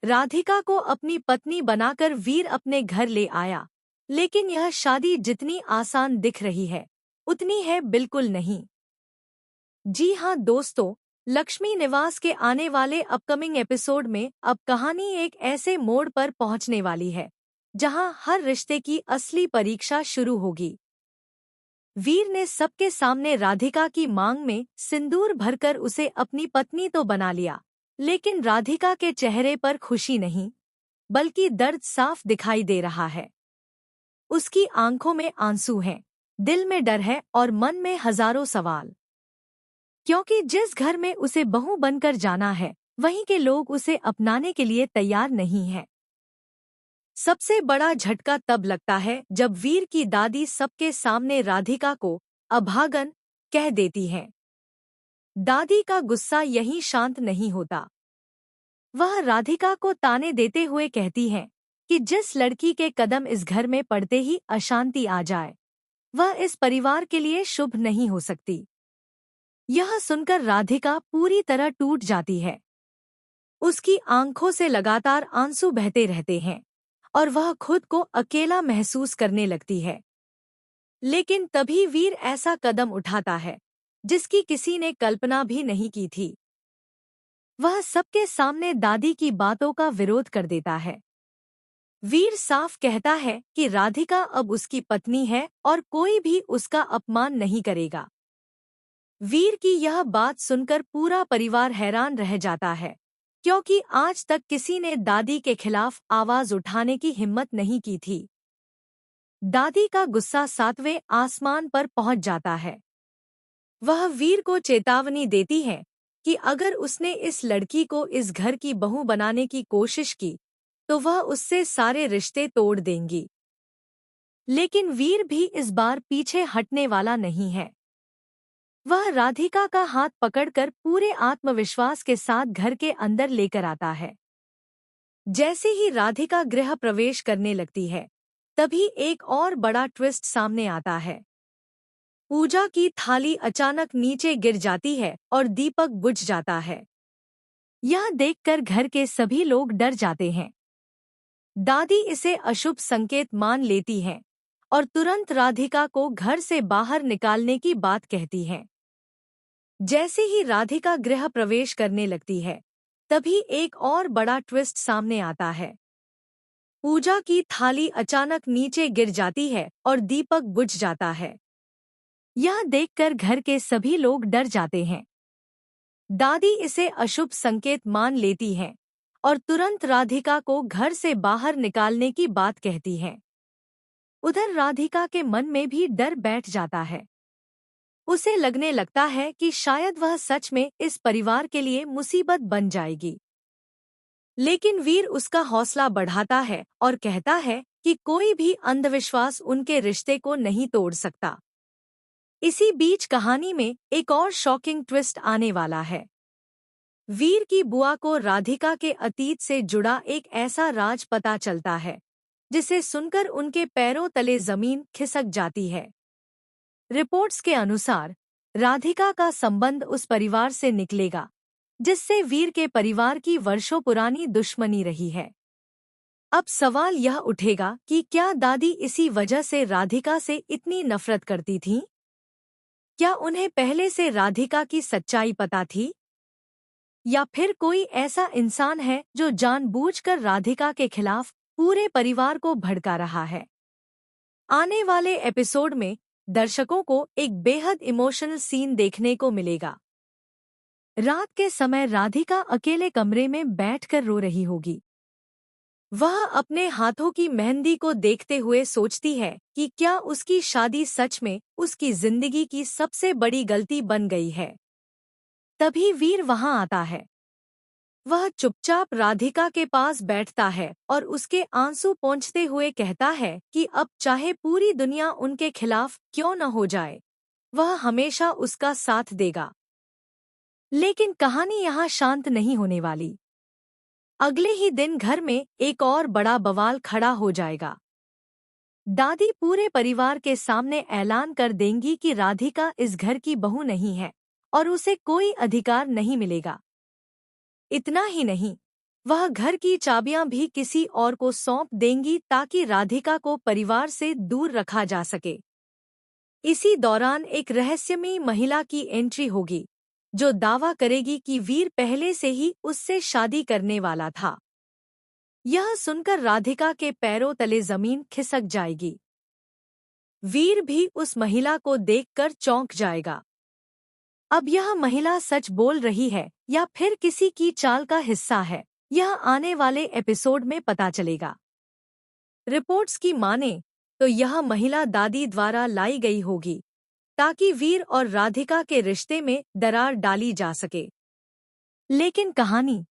राधिका को अपनी पत्नी बनाकर वीर अपने घर ले आया, लेकिन यह शादी जितनी आसान दिख रही है, उतनी है बिल्कुल नहीं। जी हाँ दोस्तों, लक्ष्मी निवास के आने वाले अपकमिंग एपिसोड में अब कहानी एक ऐसे मोड़ पर पहुंचने वाली है, जहां हर रिश्ते की असली परीक्षा शुरू होगी। वीर ने सबके सामने राधिका की मांग में सिंदूर भरकर उसे अपनी पत्नी तो बना लिया, लेकिन राधिका के चेहरे पर खुशी नहीं, बल्कि दर्द साफ दिखाई दे रहा है। उसकी आंखों में आंसू हैं, दिल में डर है और मन में हजारों सवाल। क्योंकि जिस घर में उसे बहू बनकर जाना है, वहीं के लोग उसे अपनाने के लिए तैयार नहीं हैं। सबसे बड़ा झटका तब लगता है जब वीर की दादी सबके सामने राधिका को अभागन कह देती है। दादी का गुस्सा यहीं शांत नहीं होता। वह राधिका को ताने देते हुए कहती है कि जिस लड़की के कदम इस घर में पड़ते ही अशांति आ जाए, वह इस परिवार के लिए शुभ नहीं हो सकती। यह सुनकर राधिका पूरी तरह टूट जाती है। उसकी आंखों से लगातार आंसू बहते रहते हैं और वह खुद को अकेला महसूस करने लगती है। लेकिन तभी वीर ऐसा कदम उठाता है जिसकी किसी ने कल्पना भी नहीं की थी। वह सबके सामने दादी की बातों का विरोध कर देता है। वीर साफ कहता है कि राधिका अब उसकी पत्नी है और कोई भी उसका अपमान नहीं करेगा। वीर की यह बात सुनकर पूरा परिवार हैरान रह जाता है, क्योंकि आज तक किसी ने दादी के खिलाफ आवाज उठाने की हिम्मत नहीं की थी। दादी का गुस्सा सातवें आसमान पर पहुंच जाता है। वह वीर को चेतावनी देती है कि अगर उसने इस लड़की को इस घर की बहू बनाने की कोशिश की, तो वह उससे सारे रिश्ते तोड़ देंगी। लेकिन वीर भी इस बार पीछे हटने वाला नहीं है। वह राधिका का हाथ पकड़कर पूरे आत्मविश्वास के साथ घर के अंदर लेकर आता है। जैसे ही राधिका गृह प्रवेश करने लगती है, तभी एक और बड़ा ट्विस्ट सामने आता है। पूजा की थाली अचानक नीचे गिर जाती है और दीपक बुझ जाता है। यह देखकर घर के सभी लोग डर जाते हैं। दादी इसे अशुभ संकेत मान लेती हैं और तुरंत राधिका को घर से बाहर निकालने की बात कहती हैं। जैसे ही राधिका गृह प्रवेश करने लगती है, तभी एक और बड़ा ट्विस्ट सामने आता है। पूजा की थाली अचानक नीचे गिर जाती है और दीपक बुझ जाता है। यह देखकर घर के सभी लोग डर जाते हैं। दादी इसे अशुभ संकेत मान लेती हैं और तुरंत राधिका को घर से बाहर निकालने की बात कहती हैं। उधर राधिका के मन में भी डर बैठ जाता है। उसे लगने लगता है कि शायद वह सच में इस परिवार के लिए मुसीबत बन जाएगी। लेकिन वीर उसका हौसला बढ़ाता है और कहता है कि कोई भी अंधविश्वास उनके रिश्ते को नहीं तोड़ सकता। इसी बीच कहानी में एक और शॉकिंग ट्विस्ट आने वाला है। वीर की बुआ को राधिका के अतीत से जुड़ा एक ऐसा राज पता चलता है, जिसे सुनकर उनके पैरों तले जमीन खिसक जाती है। रिपोर्ट्स के अनुसार राधिका का संबंध उस परिवार से निकलेगा जिससे वीर के परिवार की वर्षों पुरानी दुश्मनी रही है। अब सवाल यह उठेगा कि क्या दादी इसी वजह से राधिका से इतनी नफरत करती थीं? क्या उन्हें पहले से राधिका की सच्चाई पता थी? या फिर कोई ऐसा इंसान है जो जानबूझकर राधिका के खिलाफ पूरे परिवार को भड़का रहा है? आने वाले एपिसोड में दर्शकों को एक बेहद इमोशनल सीन देखने को मिलेगा। रात के समय राधिका अकेले कमरे में बैठकर रो रही होगी। वह अपने हाथों की मेहंदी को देखते हुए सोचती है कि क्या उसकी शादी सच में उसकी जिंदगी की सबसे बड़ी गलती बन गई है। तभी वीर वहां आता है। वह चुपचाप राधिका के पास बैठता है और उसके आंसू पोंछते हुए कहता है कि अब चाहे पूरी दुनिया उनके खिलाफ क्यों न हो जाए, वह हमेशा उसका साथ देगा। लेकिन कहानी यहाँ शांत नहीं होने वाली। अगले ही दिन घर में एक और बड़ा बवाल खड़ा हो जाएगा। दादी पूरे परिवार के सामने ऐलान कर देंगी कि राधिका इस घर की बहू नहीं है और उसे कोई अधिकार नहीं मिलेगा। इतना ही नहीं, वह घर की चाबियां भी किसी और को सौंप देंगी ताकि राधिका को परिवार से दूर रखा जा सके। इसी दौरान एक रहस्यमयी महिला की एंट्री होगी, जो दावा करेगी कि वीर पहले से ही उससे शादी करने वाला था। यह सुनकर राधिका के पैरों तले जमीन खिसक जाएगी। वीर भी उस महिला को देखकर चौंक जाएगा। अब यह महिला सच बोल रही है या फिर किसी की चाल का हिस्सा है, यह आने वाले एपिसोड में पता चलेगा। रिपोर्ट्स की माने तो यह महिला दादी द्वारा लाई गई होगी ताकि वीर और राधिका के रिश्ते में दरार डाली जा सके। लेकिन कहानी